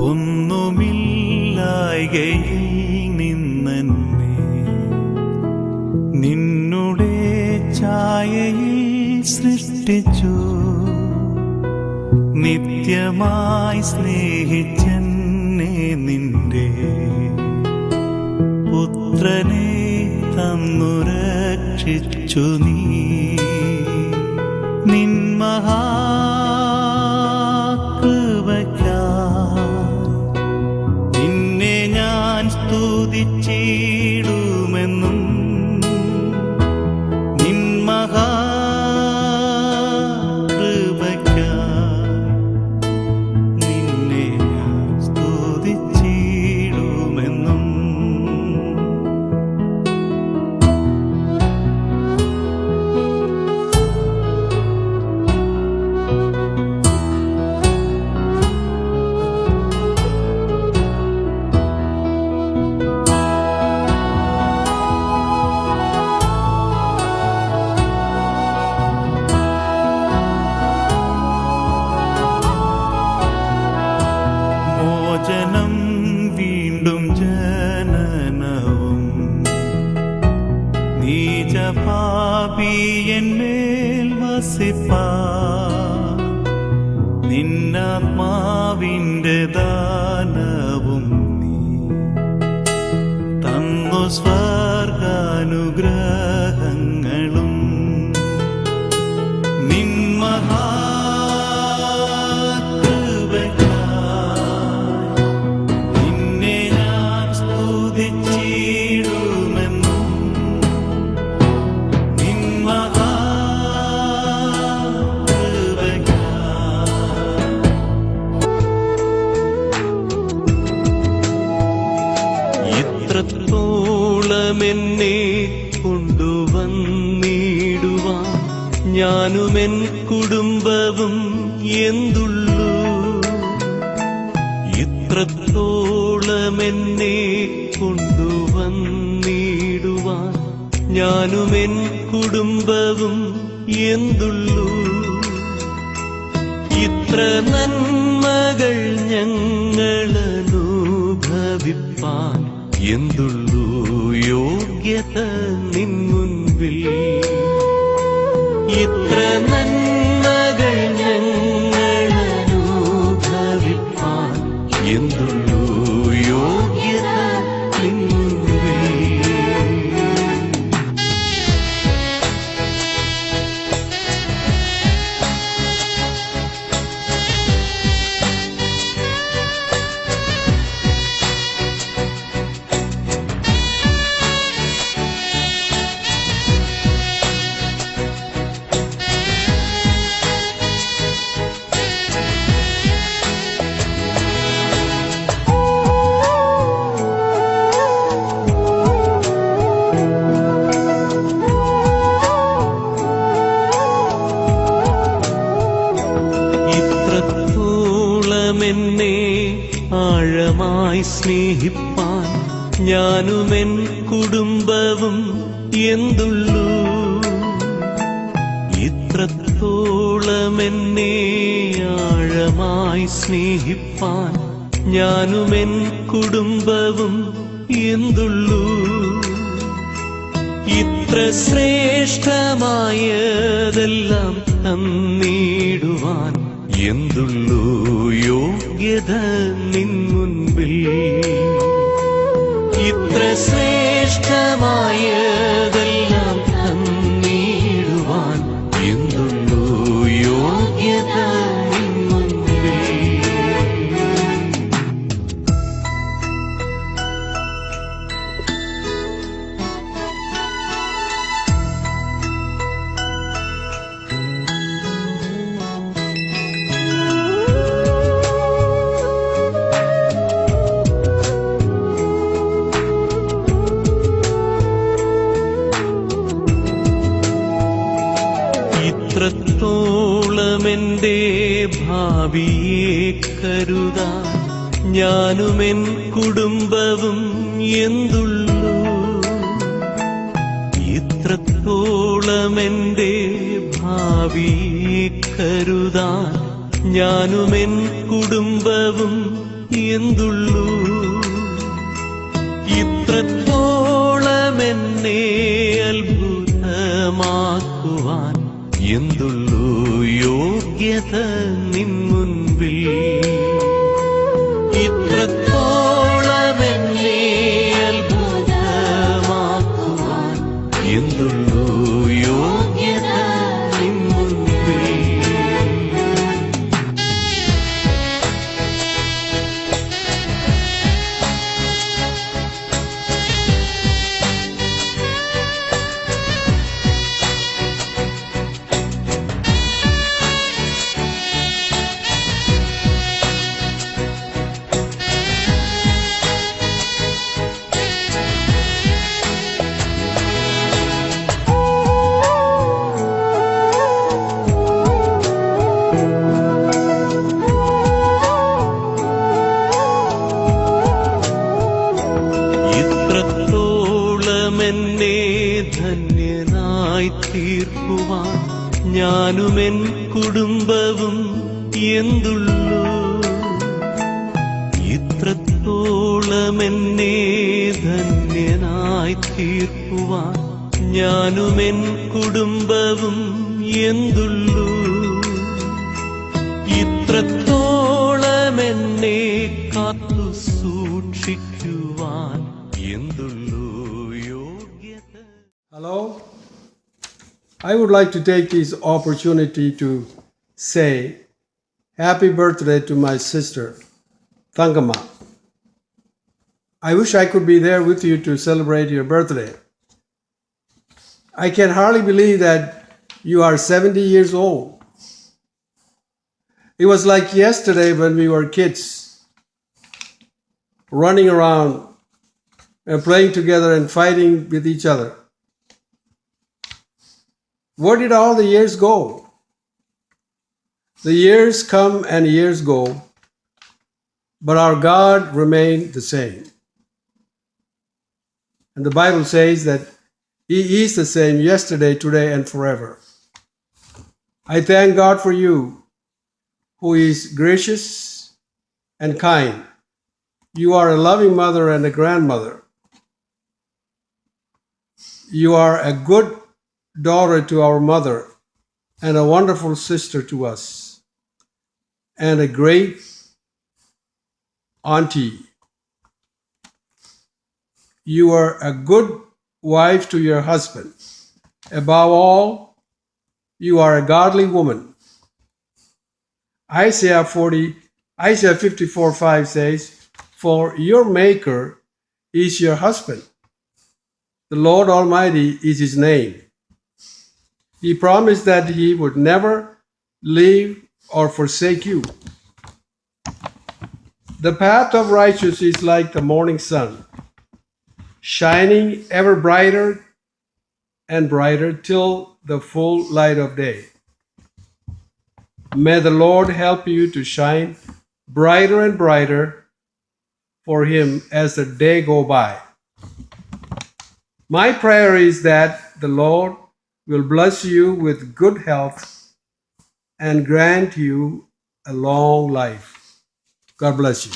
ഒന്നുമില്ലായ്കയിൽ നിന്നെന്നെ നിന്നുടെ ഛായയിൽ സൃഷ്ടിച്ചു. നിത്യമായി സ്നേഹിച്ചെന്നെ നിന്റെ പുത്രനെ തന്നു രക്ഷിച്ചു. നീ നിൻ മഹാകൃപയ്ക്കായി നിന്നെ ഞാൻ സ്തുതിച്ചിടുമെന്നും. നിൻ മഹാകൃപയ്ക്കായി നിന്നെ ഞാൻ സ്തുതിച്ചിടുമെന്നും. മോചനം വീണ്ടും ജനനവും നീചപാപിയന്മേൽ വസിപ്പാൻ നിന്നാത്മാവിന്റെ ദാനവും നീ തന്നു. സ്വർഗാനുഗ്രഹങ്ങളും നിൻ ഇത്രത്തോളമെന്നെ കൊണ്ടുവന്നിടുവാൻ ഞാനുമെൻ കുടുംബവും എന്തുള്ളൂ. ഇത്രത്തോളമെന്നെ കൊണ്ടുവന്നിടുവാൻ ഞാനുമെൻ കുടുംബവും എന്തുള്ളൂ. ഇത്ര നന്മകൾ ഞങ്ങളനുഭവിപ്പാൻ എന്തുള്ളൂ യോഗ്യത നിൻ മുൻപിൽ. ഇത്ര നന്മകൾ ഞങ്ങളനുഭവിപ്പാൻ എന്തുള്ളൂ യോഗ്യത നിൻ മുൻപിൽ. എന്നെ ആഴമായി സ്നേഹിപ്പാൻ ഞാനുമെൻ കുടുംബവും എന്തുള്ളൂ. ഇത്രത്തോളം എന്നെ ആഴമായി സ്നേഹിപ്പാൻ ഞാനുമെൻ കുടുംബവും എന്തുള്ളൂ. ഇത്ര ശ്രേഷ്ഠമായതെല്ലാം തന്നിടുവാൻ എന്തുള്ളൂ യോഗ്യത നിൻ മുൻപിൽ. ഇത്ര ശ്രേഷ്ഠമായതെല്ലാം തന്നിടുവാൻ എന്തുള്ളൂ യോഗ്യത നിൻ മുൻപിൽ. ഇത്രത്തോളം എന്റെ ഭാവിയെ കരുതാൻ ഞാനുമെൻ കുടുംബവും എന്തുള്ളൂ. ഇത്രത്തോളം എന്റെ ഭാവിയെ കരുതാൻ ഞാനുമെൻ കുടുംബവും എന്തുള്ളൂ? ഇത്രത്തോളം എന്നെ അത്ഭുതമാക്കുവാൻ എന്തുള്ളൂ യോഗ്യത നിൻ മുൻപിൽ? ഇത്രത്തോളം എന്നെ അത്ഭുതമാക്കുവാൻ എന്തുള്ളൂ യോഗ്യത നിൻ മുൻപിൽ? ഇത്രത്തോളം എന്നെ ധന്യനായി തീർക്കുവാൻ ഞാനും എൻ കുടുംബവും എന്തുള്ളൂ? ഇത്രത്തോളം എന്നെ ധന്യനായി തീർക്കുവാൻ ഞാനും എൻ കുടുംബവും എന്തുള്ളൂ? ഇത്രത്തോളം എന്നെ കാത്തു സൂക്ഷിക്കുവാൻ എന്തുള്ളൂ യോഗ്യത? Hello. I would like to take this opportunity to say happy birthday to my sister, Thangama. I wish I could be there with you to celebrate your birthday. I can hardly believe that you are 70 years old. It was like yesterday when we were kids, running around and playing together and fighting with each other. Where did all the years go? The years come and years go, but our God remained the same. And the Bible says that He is the same yesterday, today, and forever. I thank God for you, who is gracious and kind. You are a loving mother and a grandmother. You are a good daughter to our mother and a wonderful sister to us and a great auntie. You are a good wife to your husband. Above all, you are a godly woman. Isaiah 54:5 says, "For your maker is your husband. The Lord Almighty is his name. He promised that he would never leave or forsake you." The path of righteous is like the morning sun, shining ever brighter and brighter till the full light of day. May the Lord help you to shine brighter and brighter for him as the day go by. My prayer is that the Lord will bless you with good health and grant you a long life. God bless you.